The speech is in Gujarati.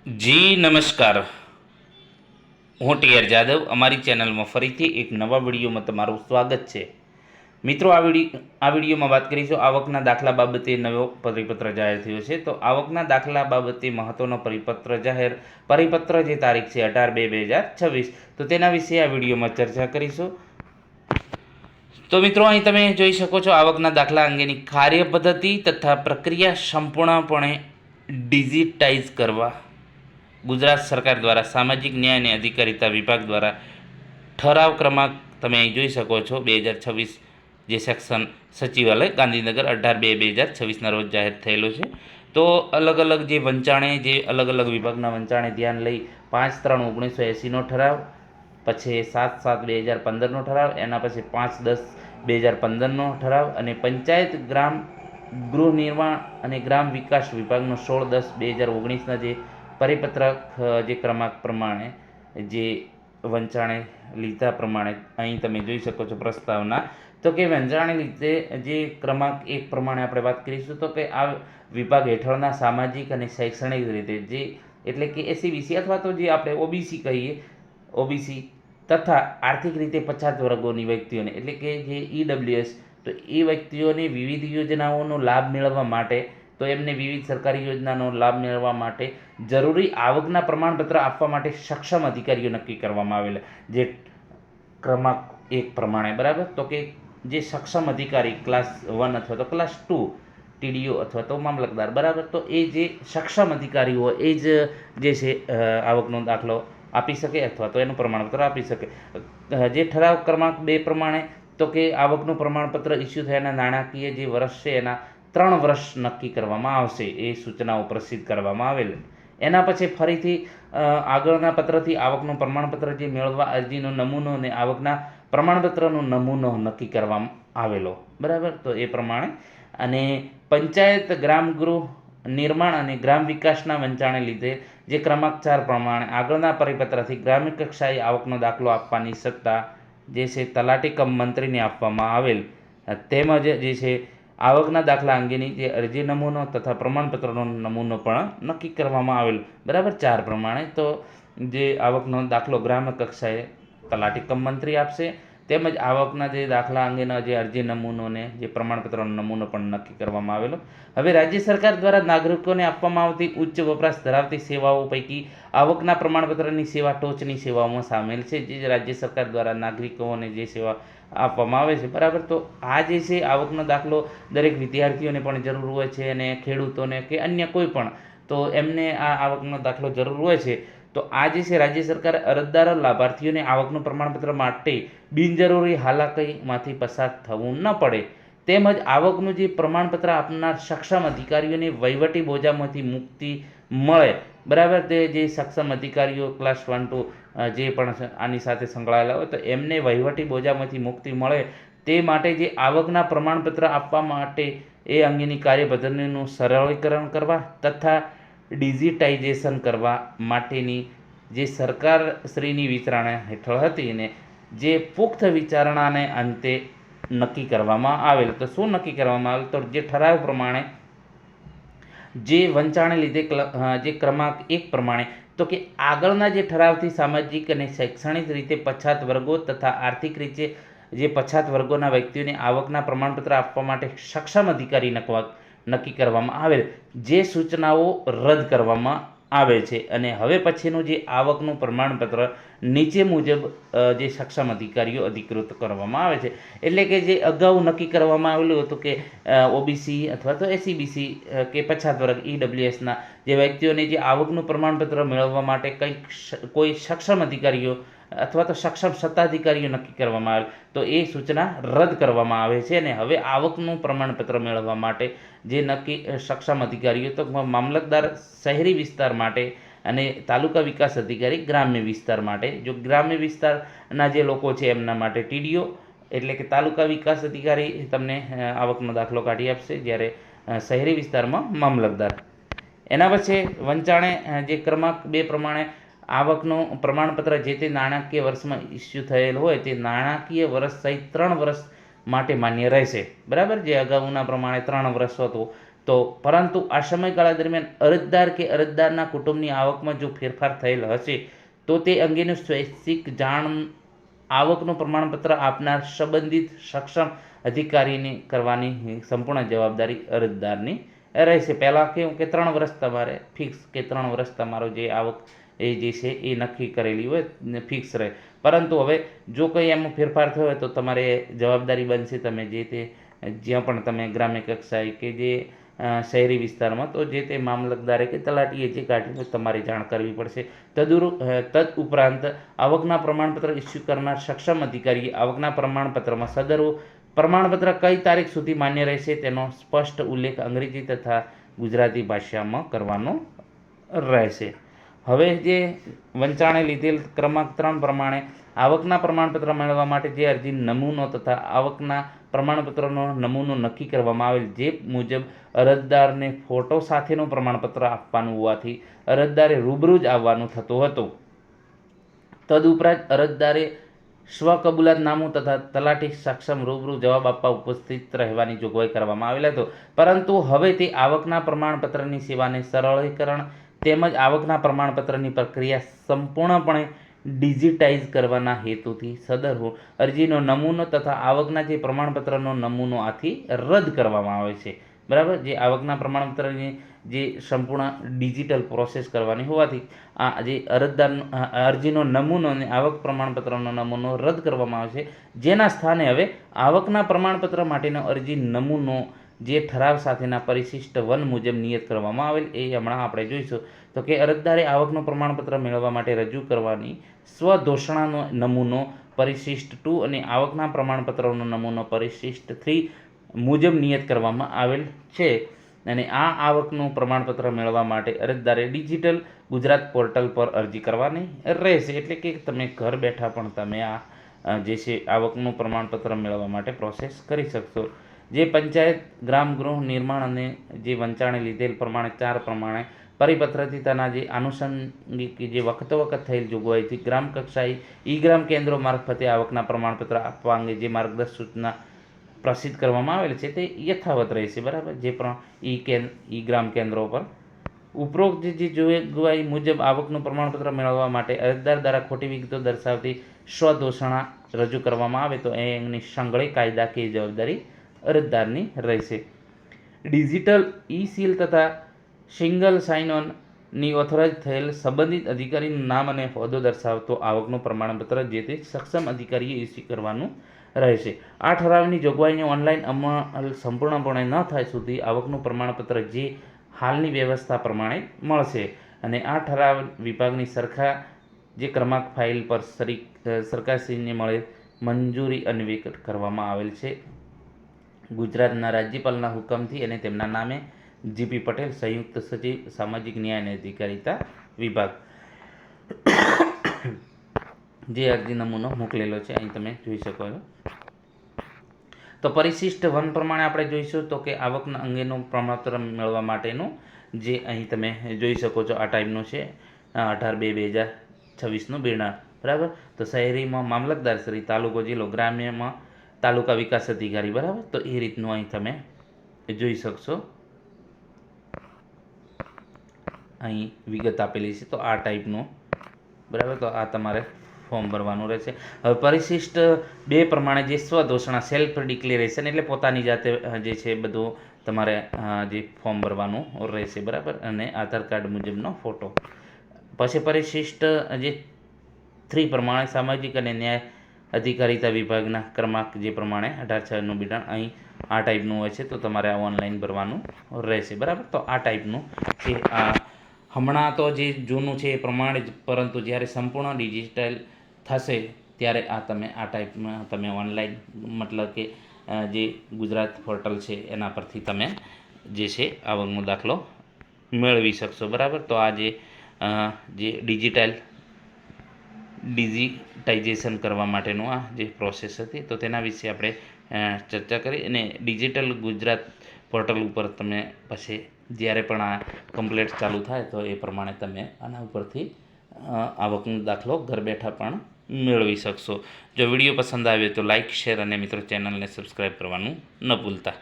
જી નમસ્કાર, હું ટીઆર જાદવ. અમારી ચેનલમાં ફરીથી એક નવા વિડીયોમાં તમારું સ્વાગત છે. મિત્રો, આ વિડીયોમાં વાત કરીશું આવકના દાખલા બાબતે નવો પરિપત્ર જાહેર થયો છે. તો આવકના દાખલા બાબતે મહત્વનો પરિપત્ર જે તારીખ છે 18/2/2026, તો તેના વિશે આ વિડીયોમાં ચર્ચા કરીશું. તો મિત્રો, અહીં તમે જોઈ શકો છો આવકના દાખલા અંગેની કાર્ય પદ્ધતિ તથા પ્રક્રિયા સંપૂર્ણપણે ડિજિટાઇઝ કરવા ગુજરાત સરકાર દ્વારા સામાજિક ન્યાય અને અધિકારિતા વિભાગ દ્વારા ઠરાવ ક્રમાંક તમે અહીં જોઈ શકો છો 2026, જે સેક્શન સચિવાલય ગાંધીનગર 18/2/2026ના રોજ જાહેર થયેલો છે. તો અલગ અલગ જે અલગ અલગ વિભાગના વંચાણે ધ્યાન લઈ 5/3/1980નો ઠરાવ, પછી 7/7/2015નો ઠરાવ, એના પછી 5/10/2015નો ઠરાવ અને પંચાયત ગ્રામ ગૃહ નિર્માણ અને ગ્રામ વિકાસ વિભાગનો 16/10/2019ના જે પરિપત્રક જે ક્રમાંક પ્રમાણે જે વંચાણે લીધા પ્રમાણે અહીં તમે જોઈ શકો છો પ્રસ્તાવના. તો કે વંચાણે લીધે જે ક્રમાંક 1 પ્રમાણે આપણે વાત કરીશું, તો કે આ વિભાગ હેઠળના સામાજિક અને શૈક્ષણિક રીતે જે એટલે કે એસસીબીસી અથવા તો જે આપણે ઓબીસી કહીએ, ઓબીસી તથા આર્થિક રીતે પછાત વર્ગોની વ્યક્તિઓને એટલે કે જે ઈડબ્લ્યુએસ, તો એ વ્યક્તિઓને વિવિધ યોજનાઓનો લાભ મેળવવા માટે, તો એમને વિવિધ સરકારી યોજનાનો લાભ મેળવવા માટે જરૂરી આવકના પ્રમાણપત્ર આપવા માટે સક્ષમ અધિકારીઓ નક્કી કરવામાં આવેલા જે ક્રમાંક 1 પ્રમાણે, બરાબર. તો કે જે સક્ષમ અધિકારી ક્લાસ 1 અથવા તો ક્લાસ 2 ટીડીઓ અથવા તો મામલતદાર, બરાબર. તો એ જે સક્ષમ અધિકારી હોય એ જ જે છે આવકનો દાખલો આપી શકે અથવા તો એનું પ્રમાણપત્ર આપી શકે. જે ઠરાવ ક્રમાંક 2 પ્રમાણે, તો કે આવકનું પ્રમાણપત્ર ઇસ્યુ થયાના નાણાકીય જે વર્ષ છે એના 3 વર્ષ નક્કી કરવામાં આવશે, એ સૂચનાઓ પ્રસિદ્ધ કરવામાં આવેલ. એના પછી ફરીથી આગળના પત્રથી આવકનું પ્રમાણપત્ર જે મેળવવા અરજીનો નમૂનો અને આવકના પ્રમાણપત્રનો નમૂનો નક્કી કરવામાં આવેલો, બરાબર. તો એ પ્રમાણે અને પંચાયત ગ્રામ ગૃહ નિર્માણ અને ગ્રામ વિકાસના વંચાણે લીધે જે ક્રમાંક 4 પ્રમાણે આગળના પરિપત્રથી ગ્રામ્ય કક્ષાએ આવકનો દાખલો આપવાની સત્તા જે છે તલાટી કમ મંત્રીને આપવામાં આવેલ. તેમજ જે છે આવકના દાખલા અંગેની જે અરજી નમૂનો તથા પ્રમાણપત્રનો નમૂનો પણ નક્કી કરવામાં આવેલ, બરાબર. 4 પ્રમાણે તો જે આવકનો દાખલો ગ્રામ્ય કક્ષાએ તલાટી કમ મંત્રી આપશે, તેમજ આવકના જે દાખલા અંગેના જે અરજી નમૂનોને જે પ્રમાણપત્રનો નમૂનો પણ નક્કી કરવામાં આવેલો. હવે રાજ્ય સરકાર દ્વારા નાગરિકોને આપવામાં આવતી ઉચ્ચ વપરાશ ધરાવતી સેવાઓ પૈકી આવકના પ્રમાણપત્રની સેવા ટોચની સેવાઓમાં સામેલ છે, જે રાજ્ય સરકાર દ્વારા નાગરિકોને જે સેવા આપવામાં આવે છે, બરાબર. તો આ જે છે આવકનો દાખલો દરેક વિદ્યાર્થીઓને પણ જરૂર હોય છે અને ખેડૂતોને કે અન્ય કોઈ પણ, તો એમને આ આવકનો દાખલો જરૂર હોય છે. તો આ જે છે રાજ્ય સરકારે અરજદારો લાભાર્થીઓને આવકનું પ્રમાણપત્ર માટે બિનજરૂરી હાલાકીમાંથી પસાર થવું ન પડે, તેમજ આવકનું જે પ્રમાણપત્ર આપનાર સક્ષમ અધિકારીઓને વહીવટી બોજામાંથી મુક્તિ મળે, બરાબર. તે જે સક્ષમ અધિકારીઓ ક્લાસ 1 to જે પણ આની સાથે સંકળાયેલા હોય, તો એમને વહીવટી બોજામાંથી મુક્તિ મળે તે માટે જે આવકના પ્રમાણપત્ર આપવા માટે એ અંગેની કાર્યપદ્ધતિનું સરળીકરણ કરવા તથા ડિજિટાઇઝેશન કરવા માટેની જે સરકારશ્રીની વિચારણા હેઠળ હતી અને જે પુખ્ત વિચારણાને અંતે નક્કી કરવામાં આવેલ. તો શું નક્કી કરવામાં આવેલ? તો જે ઠરાવ પ્રમાણે જે વંચાણે લીધે જે ક્રમાંક 1 પ્રમાણે, તો કે આગળના જે ઠરાવથી સામાજિક અને શૈક્ષણિક રીતે પછાત વર્ગો તથા આર્થિક રીતે જે પછાત વર્ગોના વ્યક્તિઓને આવકના પ્રમાણપત્ર આપવા માટે સક્ષમ અધિકારી નક્કી કરવામાં આવેલ જે સૂચનાઓ રદ કરવામાં આવે છે. અને હવે પછીનું જે આવકનું પ્રમાણપત્ર નીચે મુજબ જે સક્ષમ અધિકારીઓ અધિકૃત કરવામાં આવે છે. એટલે કે જે અગાઉ નક્કી કરવામાં આવેલું હતું કે ઓબીસી અથવા તો એસસીબીસી કે પછાત વર્ગ ઈડબ્લ્યુએસના જે વ્યક્તિઓને જે આવકનું પ્રમાણપત્ર મેળવવા માટે કોઈ સક્ષમ અધિકારીઓ અથવા તો સક્ષમ સત્તાધિકારીઓ નક્કી કરવામાં આવે, તો એ સૂચના રદ કરવામાં આવે છે. અને હવે આવકનું પ્રમાણપત્ર મેળવવા માટે જે નક્કી સક્ષમ અધિકારીઓ, તો મામલતદાર શહેરી વિસ્તાર માટે અને તાલુકા વિકાસ અધિકારી ગ્રામ્ય વિસ્તાર માટે. જો ગ્રામ્ય વિસ્તારના જે લોકો છે એમના માટે ટીડીઓ એટલે કે તાલુકા વિકાસ અધિકારી તમને આવકનો દાખલો કાઢી આપશે, જ્યારે શહેરી વિસ્તારમાં મામલતદાર. એના પછી વંચાણે જે ક્રમાંક 2 પ્રમાણે આવકનું પ્રમાણપત્ર જે તે નાણાકીય વર્ષમાં ઇસ્યુ થયેલ હોય તે નાણાકીય વર્ષ સહિત 3 વર્ષ માટે માન્ય રહેશે, બરાબર. જે અગાઉના પ્રમાણે 3 વર્ષ હતું તો પરંતુ આ સમયગાળા દરમિયાન અરજદાર કે અરજદારના કુટુંબની આવકમાં જો ફેરફાર થયેલ હશે તો તે અંગેનું સ્વૈચ્છિક જાણ આવકનું પ્રમાણપત્ર આપનાર સંબંધિત સક્ષમ અધિકારીને કરવાની સંપૂર્ણ જવાબદારી અરજદારની રહેશે. પહેલાં કેવું કે 3 વર્ષ તમારે ફિક્સ કે 3 વર્ષ તમારો જે આવક એ જે છે એ નક્કી કરેલી હોય ને ફિક્સ રહે. પરંતુ હવે જો કંઈ એમાં ફેરફાર થયો હોય તો તમારે જવાબદારી બનશે તમે જે તે જ્યાં પણ તમે ગ્રામ્ય કક્ષાએ કે જે શહેરી વિસ્તારમાં તો જે તે મામલતદારે કે તલાટીએ જે કાઢી તમારે જાણ કરવી પડશે. તદ ઉપરાંત આવકના પ્રમાણપત્ર ઇસ્યુ કરનાર સક્ષમ અધિકારીએ આવકના પ્રમાણપત્રમાં સદરવું પ્રમાણપત્ર કઈ તારીખ સુધી માન્ય રહેશે તેનો સ્પષ્ટ ઉલ્લેખ અંગ્રેજી તથા ગુજરાતી ભાષામાં કરવાનો રહેશે. હવે જે વંચાણે લીધેલ ક્રમાંક 3 પ્રમાણે આવકના પ્રમાણપત્ર મેળવવા માટે જે અરજી નમૂનો તથા આવકના પ્રમાણપત્રનો નમૂનો નક્કી કરવામાં આવેલ જે મુજબ અરજદારને ફોટો સાથેનું પ્રમાણપત્ર આપવાનું હોવાથી અરજદારે રૂબરૂ જ આવવાનું થતું હતું. તદુપરાંત અરજદારે સ્વકબૂલાતનામું તથા તલાટી સક્ષમ રૂબરૂ જવાબ આપવા ઉપસ્થિત રહેવાની જોગવાઈ કરવામાં આવેલ હતો. પરંતુ હવે તે આવકના પ્રમાણપત્રની સેવાને સરળીકરણ તેમજ આવકના પ્રમાણપત્રની પ્રક્રિયા સંપૂર્ણપણે ડિજિટાઇઝ કરવાના હેતુથી સદરનું અરજીનો નમૂનો તથા આવકના જે પ્રમાણપત્રનો નમૂનો આથી રદ કરવામાં આવે છે. બરાબર, જે આવકના પ્રમાણપત્રની જે સંપૂર્ણ ડિજિટલ પ્રોસેસ કરવાની હોવાથી આ જે અરજદારનો અરજીનો નમૂનો અને આવક પ્રમાણપત્રનો નમૂનો રદ કરવામાં આવે છે. જેના સ્થાને હવે આવકના પ્રમાણપત્ર માટેનો અરજી નમૂનો જે ઠરાવ સાથેના પરિશિષ્ટ 1 મુજબ નિયત કરવામાં આવેલ એ હમણાં આપણે જોઈશું. તો કે અરજદારે આવકનું પ્રમાણપત્ર મેળવવા માટે રજૂ કરવાની સ્વઘોષણાનો નમૂનો પરિશિષ્ટ 2 અને આવકના પ્રમાણપત્રનો નમૂનો પરિશિષ્ટ 3 મુજબ નિયત કરવામાં આવેલ છે. અને આ આવકનું પ્રમાણપત્ર મેળવવા માટે અરજદારે ડિજિટલ ગુજરાત પોર્ટલ પર અરજી કરવાની રહેશે. એટલે કે તમે ઘર બેઠા પણ તમે આ જે છે આવકનું પ્રમાણપત્ર મેળવવા માટે પ્રોસેસ કરી શકશો. જે પંચાયત ગ્રામ ગૃહ નિર્માણ અને જે વંચાણે લીધેલ પ્રમાણે 4 પ્રમાણે પરિપત્રથી તેના જે આનુષંગિક જે વખત થયેલ જોગવાઈથી ગ્રામ કક્ષાએ ઈ ગ્રામ કેન્દ્રો મારફતે આવકના પ્રમાણપત્ર આપવા અંગે જે માર્ગદર્શક સૂચના પ્રસિદ્ધ કરવામાં આવેલ છે તે યથાવત રહેશે. બરાબર, જે પણ ઈ ગ્રામ કેન્દ્રો પર ઉપરોક્ત જે જોગવાઈ મુજબ આવકનું પ્રમાણપત્ર મેળવવા માટે અરજદાર દ્વારા ખોટી વિગતો દર્શાવતી સ્વઘોષણા રજૂ કરવામાં આવે તો એ અંગની સંઘળી કાયદાકીય જવાબદારી અરજદારની રહેશે. ડિજિટલ ઈ સીલ તથા સિંગલ સાઇન ઓનની ઓથોરાઇઝ થયેલ સંબંધિત અધિકારીનું નામ અને હોદ્દો દર્શાવતો આવકનું પ્રમાણપત્ર જે તે સક્ષમ અધિકારીએ ઇસ્યુ કરવાનું રહેશે. આ ઠરાવની જોગવાઈનો ઓનલાઈન અમલ સંપૂર્ણપણે ન થાય સુધી આવકનું પ્રમાણપત્ર જે હાલની વ્યવસ્થા પ્રમાણે મળશે. અને આ ઠરાવ વિભાગની સરખા જે ક્રમાંક ફાઇલ પર સરકારશ્રીને મળે મંજૂરી અન્વયે કરવામાં આવેલ છે. ગુજરાતના રાજ્યપાલના હુકમથી અને તેમના નામે જીપી પટેલ, સંયુક્ત સચિવ, સામાજિક ન્યાય અને અધિકારીતા વિભાગ. જે અરજી નમૂનો મોકલેલો છે અહીં તમે જોઈ શકો છો. તો પરિશિષ્ટ 1 પ્રમાણે આપણે જોઈશું તો કે આવકના અંગેનું પ્રમાણપત્ર મેળવવા માટેનું જે અહીં તમે જોઈ શકો છો આ ટાઈપનું છે 18/2/2026નું બેનર. બરાબર, તો શહેરીમાં મામલતદાર શ્રી, તાલુકો જિલ્લો, ગ્રામ્યમાં તાલુકા વિકાસ અધિકારી. બરાબર, તો એ રીતનું અહીં તમે જોઈ શકશો. અહીં વિગત આપેલી છે તો આ ટાઈપનું. બરાબર, તો આ તમારે ફોર્મ ભરવાનું રહેશે. હવે પરિશિષ્ટ 2 પ્રમાણે જે સ્વઘોષણા સેલ્ફ ડિક્લેરેશન એટલે પોતાની જાતે જે છે બધું તમારે જે ફોર્મ ભરવાનું રહેશે. બરાબર, અને આધાર કાર્ડ મુજબનો ફોટો. પછી પરિશિષ્ટ જે 3 પ્રમાણે સામાજિક અને ન્યાય અધિકારીતા વિભાગના ક્રમાંક જે પ્રમાણે 18/6નું બિડાણ અહીં આ ટાઈપનું હોય છે તો તમારે આ ઓનલાઈન ભરવાનું રહેશે. બરાબર, તો આ ટાઈપનું છે. આ હમણાં તો જે જૂનું છે એ પ્રમાણે જ, પરંતુ જ્યારે સંપૂર્ણ ડિજિટલ થશે ત્યારે આ ટાઈપમાં તમે ઓનલાઈન મતલબ કે જે ગુજરાત પોર્ટલ છે એના પરથી તમે જે છે આવકનો દાખલો મેળવી શકશો. બરાબર, તો આ જે ડિજિટાઇઝેશન કરવા માટેનું આ જે પ્રોસેસ હતી તો તેના વિશે આપણે ચર્ચા કરી. અને ડિજિટલ ગુજરાત પોર્ટલ ઉપર તમે પછી જ્યારે પણ આ કમ્પ્લીટ ચાલુ થાય તો એ પ્રમાણે તમે આના ઉપરથી આવકનો દાખલો ઘર બેઠા પણ મેળવી શકશો. જો વિડીયો પસંદ આવ્યો તો લાઇક, શેર અને મિત્રો ચેનલને સબસ્ક્રાઈબ કરવાનું ન ભૂલતા.